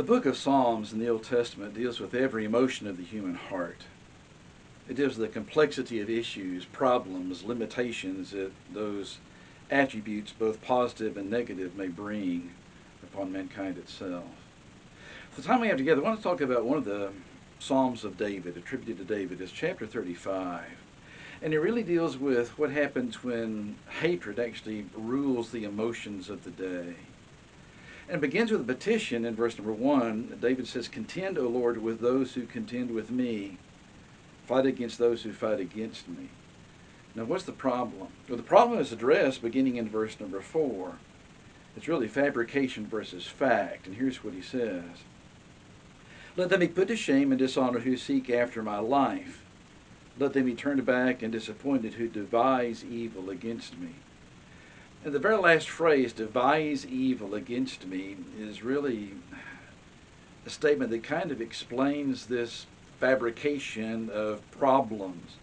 The book of Psalms in the Old Testament deals with every emotion of the human heart. It deals with the complexity of issues, problems, limitations that those attributes, both positive and negative, may bring upon mankind itself. For the time we have together, I want to talk about one of the Psalms of David, attributed to David. It's chapter 35. And it really deals with what happens when hatred actually rules the emotions of the day. And it begins with a petition in verse number 1. David says, "Contend, O Lord, with those who contend with me. Fight against those who fight against me." Now, what's the problem? Well, the problem is addressed beginning in verse number 4. It's really fabrication versus fact. And here's what he says. "Let them be put to shame and dishonor who seek after my life. Let them be turned back and disappointed who devise evil against me." And the very last phrase, "devise evil against me," is really a statement that kind of explains this fabrication of problems.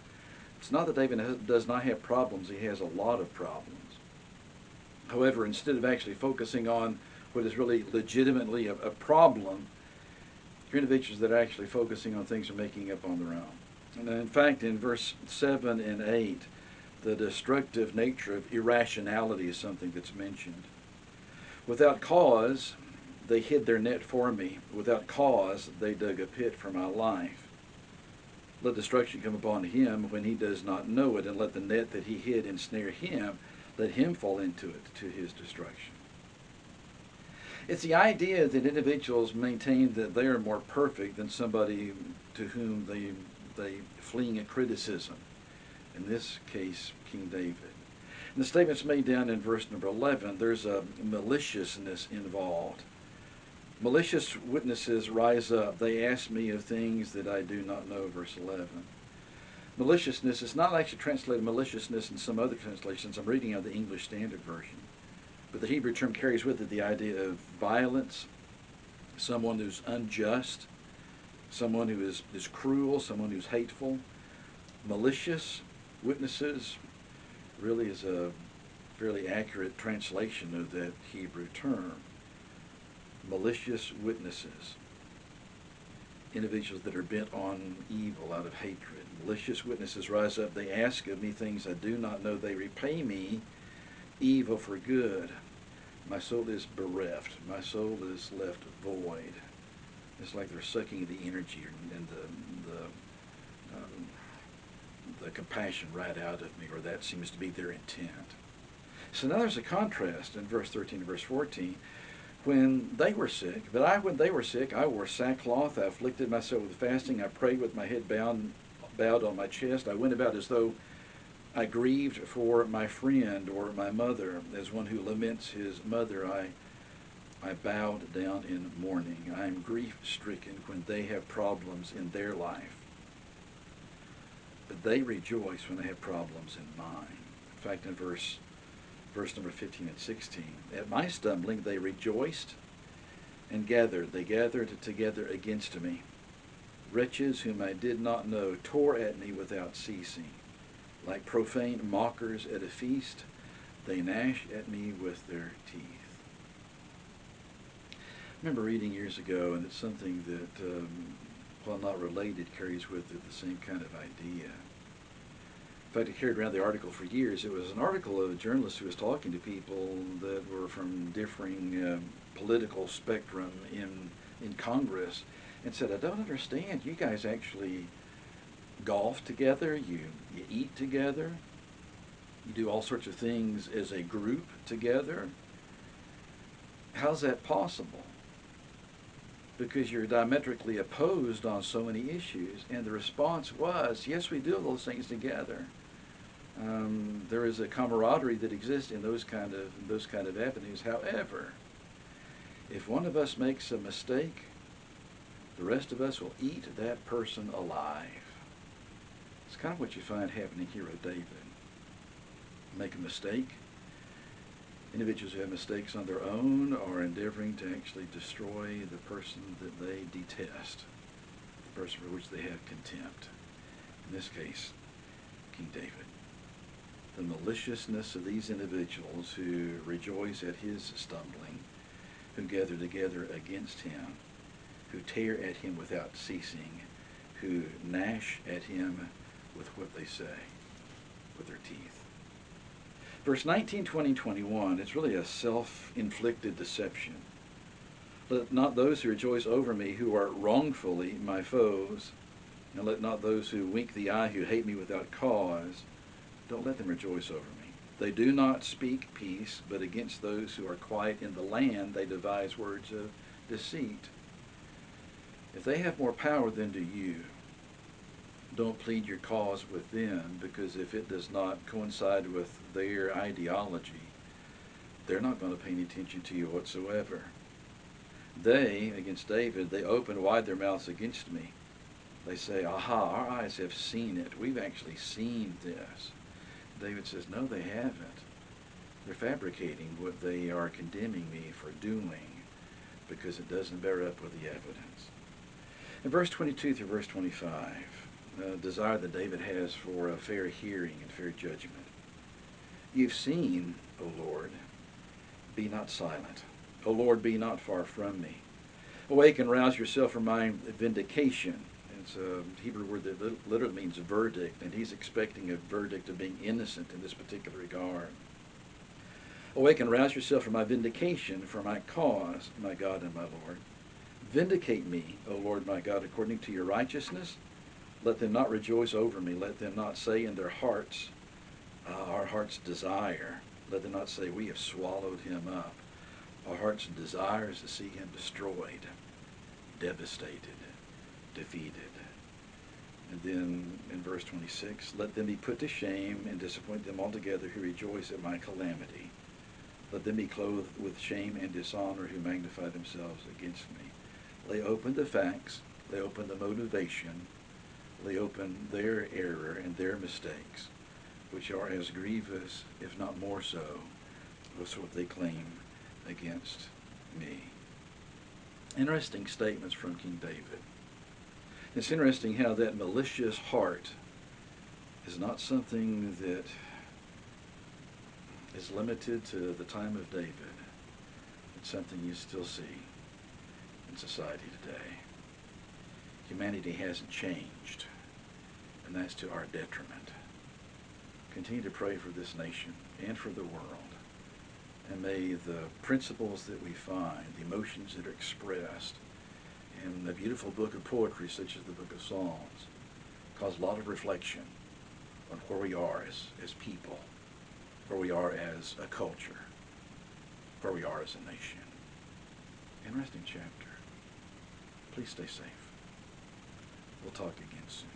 It's not that David does not have problems, he has a lot of problems. However, instead of actually focusing on what is really legitimately a problem, here are individuals that are actually focusing on things they're making up on their own. And in fact, in verse 7 and 8, the destructive nature of irrationality is something that's mentioned. "Without cause, they hid their net for me. Without cause, they dug a pit for my life. Let destruction come upon him when he does not know it, and let the net that he hid ensnare him. Let him fall into it to his destruction." It's the idea that individuals maintain that they are more perfect than somebody to whom they fling at criticism. In this case, King David. And the statement's made down in verse number 11. There's a maliciousness involved. "Malicious witnesses rise up. They ask me of things that I do not know," verse 11. Maliciousness is not actually translated maliciousness in some other translations. I'm reading out the English Standard Version. But the Hebrew term carries with it the idea of violence, someone who's unjust, someone who is cruel, someone who's hateful. Malicious witnesses really is a fairly accurate translation of that Hebrew term. Malicious witnesses, individuals that are bent on evil out of hatred. Malicious witnesses rise up. They ask of me things I do not know. They repay me evil for good. My soul is bereft. My soul is left void. It's like they're sucking the energy and the compassion right out of me, or that seems to be their intent. So now there's a contrast in verse 13 and verse 14. "When they were sick, when they were sick, I wore sackcloth. I afflicted myself with fasting. I prayed with my head bowed on my chest. I went about as though I grieved for my friend or my mother, as one who laments his mother. I bowed down in mourning. I am grief-stricken when they have problems in their life. But they rejoice when they have problems in mine." In fact, in verse number 15 and 16, "At my stumbling they rejoiced and gathered. They gathered together against me. Wretches whom I did not know tore at me without ceasing. Like profane mockers at a feast, they gnash at me with their teeth." I remember reading years ago, and it's something that, while not related, carries with it the same kind of idea. In fact, I carried around the article for years. It was an article of a journalist who was talking to people that were from differing political spectrum in Congress, and said, "I don't understand. You guys actually golf together, you eat together, you do all sorts of things as a group together. How's that possible? Because you're diametrically opposed on so many issues." And the response was, "Yes, we do all those things together. There is a camaraderie that exists in those kind of avenues. However, if one of us makes a mistake, the rest of us will eat that person alive." It's kind of what you find happening here with David. Make a mistake. Individuals who have mistakes on their own are endeavoring to actually destroy the person that they detest, the person for which they have contempt. In this case, King David. The maliciousness of these individuals who rejoice at his stumbling, who gather together against him, who tear at him without ceasing, who gnash at him with what they say, with their teeth. Verse 19, 20, 21, it's really a self-inflicted deception. Let not those who rejoice over me, who are wrongfully my foes, and let not those who wink the eye, who hate me without cause, don't let them rejoice over me. They do not speak peace, but against those who are quiet in the land they devise words of deceit. If they have more power than do you, don't plead your cause with them, because if it does not coincide with their ideology, they're not going to pay any attention to you whatsoever. They, against David, they open wide their mouths against me. They say, aha, our eyes have seen it. We've actually seen this. David says, no, they haven't. They're fabricating what they are condemning me for doing, because it doesn't bear up with the evidence. In verse 22 through verse 25, desire that David has for a fair hearing and fair judgment. You've seen, O Lord, be not silent. O Lord, be not far from me. Awake and rouse yourself from my vindication. It's a Hebrew word that literally means verdict, and he's expecting a verdict of being innocent in this particular regard. Awake and rouse yourself from my vindication, for my cause, my God and my Lord. Vindicate me, O Lord my God, according to your righteousness. Let them not rejoice over me. Let them not say in their hearts, our heart's desire. Let them not say, we have swallowed him up. Our heart's desire is to see him destroyed, devastated, defeated. And then in verse 26, let them be put to shame and disappoint them altogether who rejoice at my calamity. Let them be clothed with shame and dishonor who magnify themselves against me. Lay open the facts, lay open the motivation, lay open their error and their mistakes, which are as grievous, if not more so, as what they claim against me. Interesting statements from King David. It's interesting how that malicious heart is not something that is limited to the time of David. It's something you still see in society today. Humanity hasn't changed, and that's to our detriment. Continue to pray for this nation and for the world, and may the principles that we find, the emotions that are expressed in a beautiful book of poetry such as the book of Psalms, cause a lot of reflection on where we are as people, where we are as a culture, where we are as a nation. Interesting chapter. Please stay safe. We'll talk again soon.